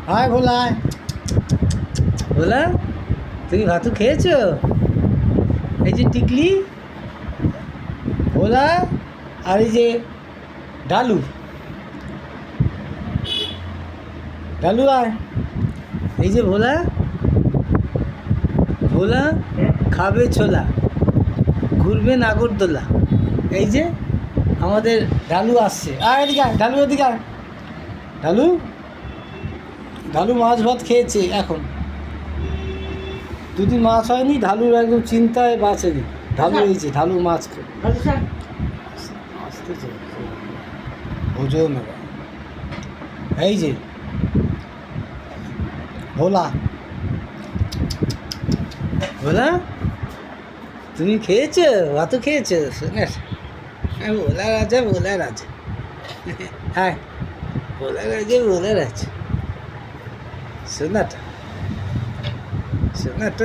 হায় ভোলা, ভোলা তুমি ভাতু খেয়েছো? এই যে টিকলি, ভোলা, আর এই যে ডালু, ডালু আয়। এই যে ভোলা, ভোলা খাবে ছোলা, ঘুরবে নাগরদোলা। এই যে আমাদের ডালু আসছে। আর এদিকে আয়, ডালু এদিকে আয়। ডালু, ঢালু মাছ ভাত খেয়েছে এখন। যদি মাছ হয়নি, ঢালুর একদম চিন্তায় বাঁচেনি। ঢালু হয়েছে, ঢালু মাছ আসতেছে ওজন এবার। এই যে ভোলা, ভোলা তুমি খেয়েছো? ভাতও খেয়েছো? শোনে ভোলা রাজা, ভোলা রাজা। হ্যাঁ, ভোলা রাজা, ভোলা রাজা। সোনাটা, সোনাটা,